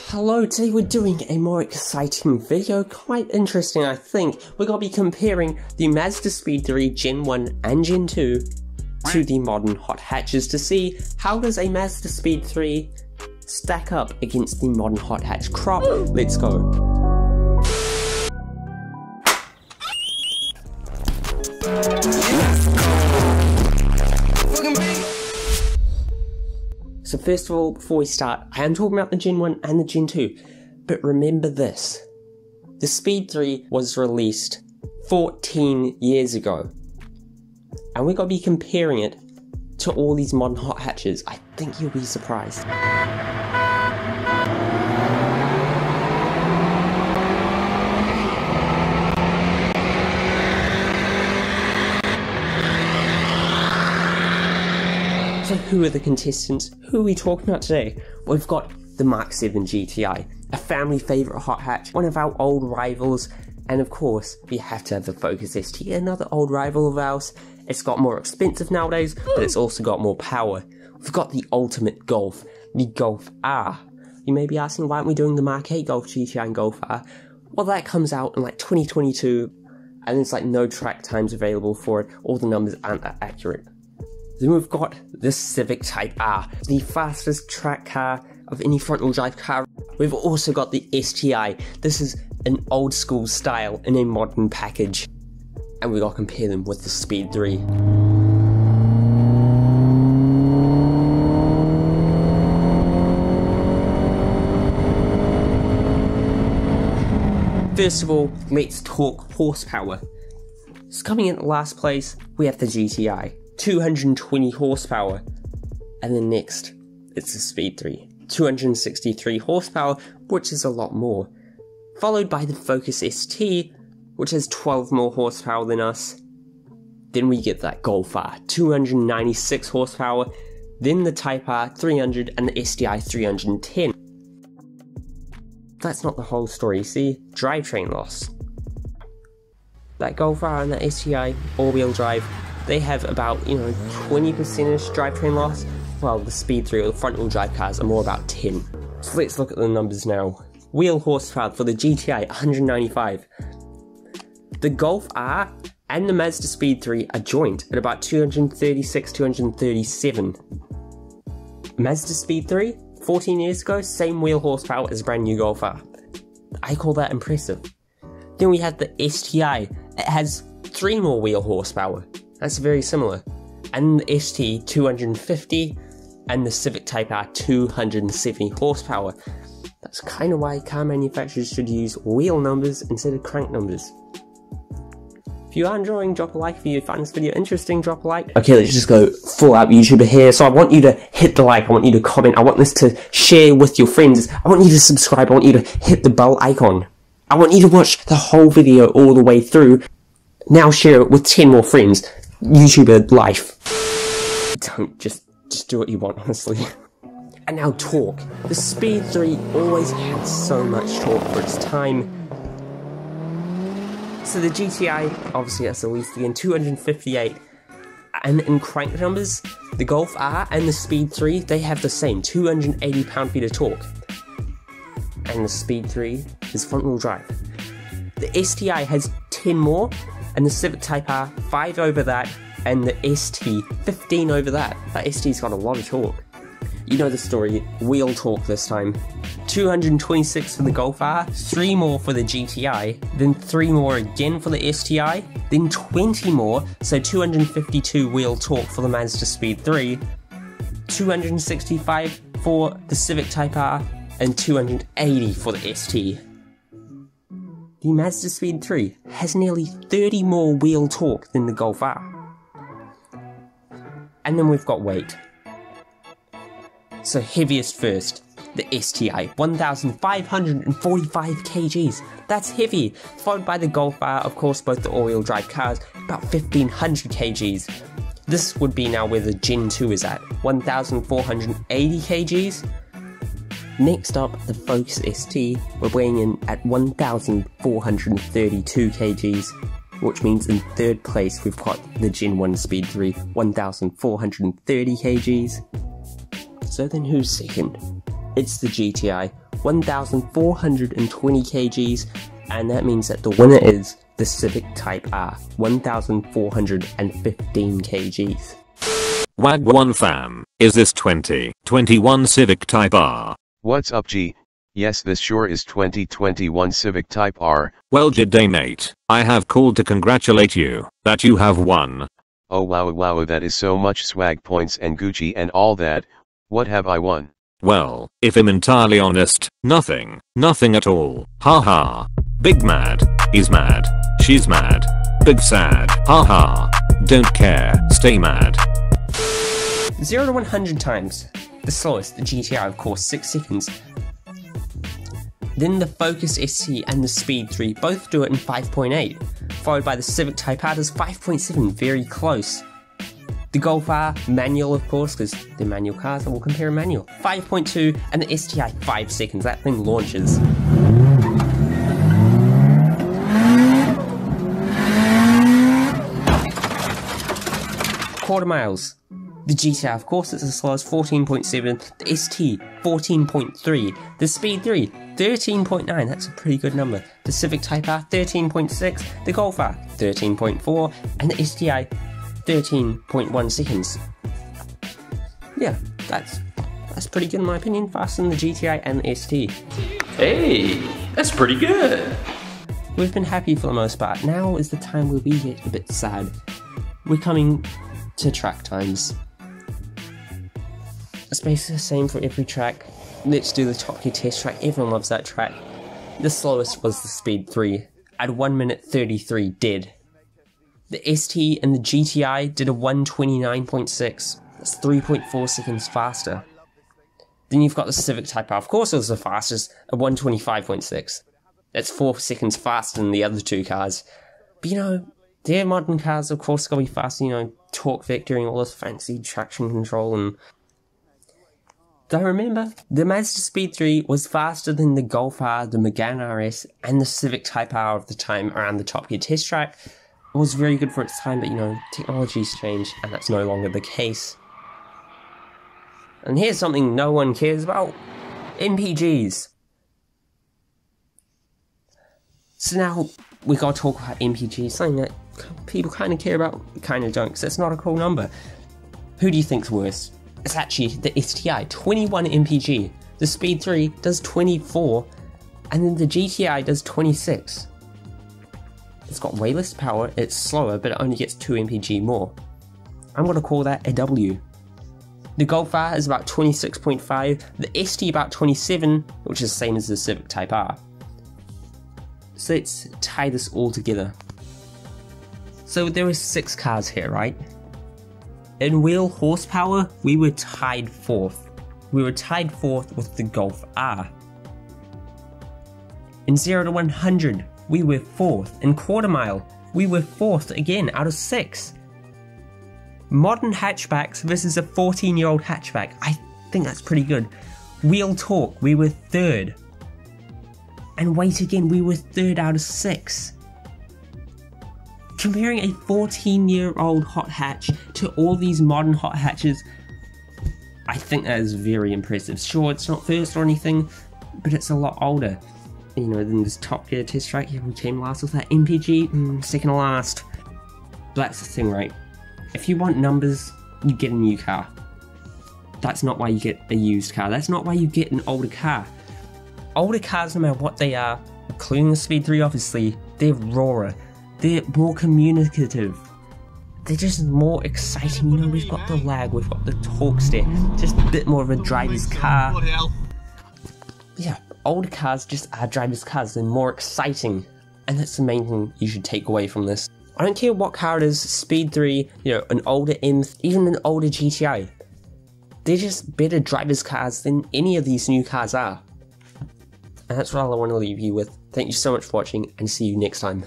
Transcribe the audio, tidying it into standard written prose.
Hello, today we're doing a more exciting video, quite interesting I think. We're going to be comparing the Mazdaspeed 3 Gen 1 and Gen 2 to the modern hot hatches to see how does a Mazdaspeed 3 stack up against the modern hot hatch crop. Let's go. So first of all, before we start, I am talking about the Gen 1 and the Gen 2, but remember this. The Speed 3 was released 14 years ago, and we're going to be comparing it to all these modern hot hatches. I think you'll be surprised. So who are the contestants? Who are we talking about today? We've got the Mark 7 GTI, a family favourite hot hatch, one of our old rivals, and of course, we have to have the Focus ST, another old rival of ours. It's got more expensive nowadays, but it's also got more power. We've got the ultimate Golf, the Golf R. You may be asking, why aren't we doing the Mark 8 Golf GTI and Golf R? Well, that comes out in like 2022, and there's like no track times available for it, all the numbers aren't that accurate. Then we've got the Civic Type R, the fastest track car of any front-wheel drive car. We've also got the STI. This is an old school style in a modern package. And we've got to compare them with the Speed 3. First of all, let's talk horsepower. So coming in at last place, we have the GTI. 220 horsepower, and then next it's the Speed 3, 263 horsepower, which is a lot more, followed by the Focus ST, which has 12 more horsepower than us. Then we get that Golf R, 296 horsepower, then the TypeR 300 and the STI 310. That's not the whole story, you see, drivetrain loss. That Golf R and that STI all-wheel drive, they have about, 20%ish drivetrain loss, while the Speed 3 or the front wheel drive cars are more about 10. So let's look at the numbers now. Wheel horsepower for the GTI, 195. The Golf R and the Mazdaspeed 3 are joint at about 236, 237. Mazdaspeed 3, 14 years ago, same wheel horsepower as a brand new Golf R. I call that impressive. Then we have the STI. It has 3 more wheel horsepower. That's very similar. And the ST 250 and the Civic Type R 270 horsepower. That's kind of why car manufacturers should use wheel numbers instead of crank numbers. If you are enjoying, drop a like. If you find this video interesting, drop a like. Okay, let's just go full out YouTuber here. So I want you to hit the like, I want you to comment, I want this to share with your friends, I want you to subscribe, I want you to hit the bell icon. I want you to watch the whole video all the way through. Now share it with 10 more friends. YouTuber life. Don't just do what you want, honestly. And now torque. The Speed 3 always had so much torque for its time. So the GTI, obviously that's the least again, 258. And in crank numbers, the Golf R and the Speed 3, they have the same, 280 pound-feet of torque. And the Speed 3 is front-wheel drive. The STI has 10 more, and the Civic Type R 5 over that, and the ST 15 over that. That ST's got a lot of torque. You know the story, wheel torque this time. 226 for the Golf R, 3 more for the GTI, then 3 more again for the STI, then 20 more, so 252 wheel torque for the Mazdaspeed 3, 265 for the Civic Type R, and 280 for the ST. The Mazdaspeed 3 has nearly 30 more wheel torque than the Golf R. And then we've got weight. So heaviest first, the STI, 1,545 kgs. That's heavy. Followed by the Golf R, of course, both the all-wheel drive cars, about 1,500 kgs. This would be now where the Gen 2 is at, 1,480 kgs. Next up, the Focus ST, we're weighing in at 1,432 kgs, which means in third place we've got the Gen 1 Speed 3, 1,430 kgs. So then who's second? It's the GTI, 1,420 kgs, and that means that the winner is the Civic Type R, 1,415 kgs. Wagwan fam, is this 2021 Civic Type R? What's up G? Yes, this sure is 2021 Civic Type R. Well G'day mate, I have called to congratulate you, that you have won. Oh wow, that is so much swag points and Gucci and all that. What have I won? Well, if I'm entirely honest, nothing at all, haha. Big mad, he's mad, she's mad, big sad, haha. Don't care, stay mad. 0 to 100 times. The slowest, the GTI, of course, 6 seconds. Then the Focus ST and the Speed 3 both do it in 5.8, followed by the Civic Type R does 5.7, very close. The Golf R, manual of course, because they're manual cars, and we'll compare a manual. 5.2, and the STI 5 seconds, that thing launches. Quarter miles. The GTI, of course, is as slow as 14.7, the ST 14.3, the Speed 3 13.9, that's a pretty good number, the Civic Type R 13.6, the Golf R 13.4, and the STI 13.1 seconds. Yeah, that's pretty good in my opinion, faster than the GTI and the ST. Hey, that's pretty good. We've been happy for the most part, now is the time where we get a bit sad. We're coming to track times. It's basically the same for every track. Let's do the Top Gear test track, everyone loves that track. The slowest was the Speed 3, at 1 minute 33 dead. The ST and the GTI did a 129.6, that's 3.4 seconds faster. Then you've got the Civic Type R, of course it was the fastest, at 125.6. That's 4 seconds faster than the other two cars. But you know, their modern cars of course gonna be faster, you know, torque vectoring, all this fancy traction control and... Though remember, the Mazdaspeed 3 was faster than the Golf R, the Megane RS, and the Civic Type R of the time around the Top Gear test track. It was very good for its time, but you know, technology's changed, and that's no longer the case. And here's something no one cares about. MPGs. So now, we gotta talk about MPGs, something that people kinda care about, kinda don't, because it's not a cool number. Who do you think's worse? It's actually the STI, 21 MPG. The Speed 3 does 24, and then the GTI does 26. It's got way less power, it's slower, but it only gets 2 MPG more. I'm gonna call that a W. The Golf R is about 26.5, the ST about 27, which is the same as the Civic Type R. So let's tie this all together. So there were 6 cars here, right? In wheel horsepower, we were tied 4th. We were tied 4th with the Golf R. In 0 to 100, we were 4th. In quarter mile, we were 4th again out of 6. Modern hatchbacks versus a 14-year-old hatchback. I think that's pretty good. Wheel torque, we were 3rd. And weight again, we were 3rd out of 6. Comparing a 14-year-old hot hatch to all these modern hot hatches, I think that is very impressive. Sure, it's not first or anything, but it's a lot older. You know, than this Top Gear test track, yeah, we came last with that MPG, second to last. But that's the thing, right? If you want numbers, you get a new car. That's not why you get a used car. That's not why you get an older car. Older cars, no matter what they are, including the Speed 3 obviously, they're rawer. They're more communicative. They're just more exciting. You know, we've got the lag, we've got the torque stick, just a bit more of a driver's car. Yeah, older cars just are driver's cars. They're more exciting. And that's the main thing you should take away from this. I don't care what car it is, Speed 3, you know, an older M, even an older GTI. They're just better driver's cars than any of these new cars are. And that's what I want to leave you with. Thank you so much for watching, and see you next time.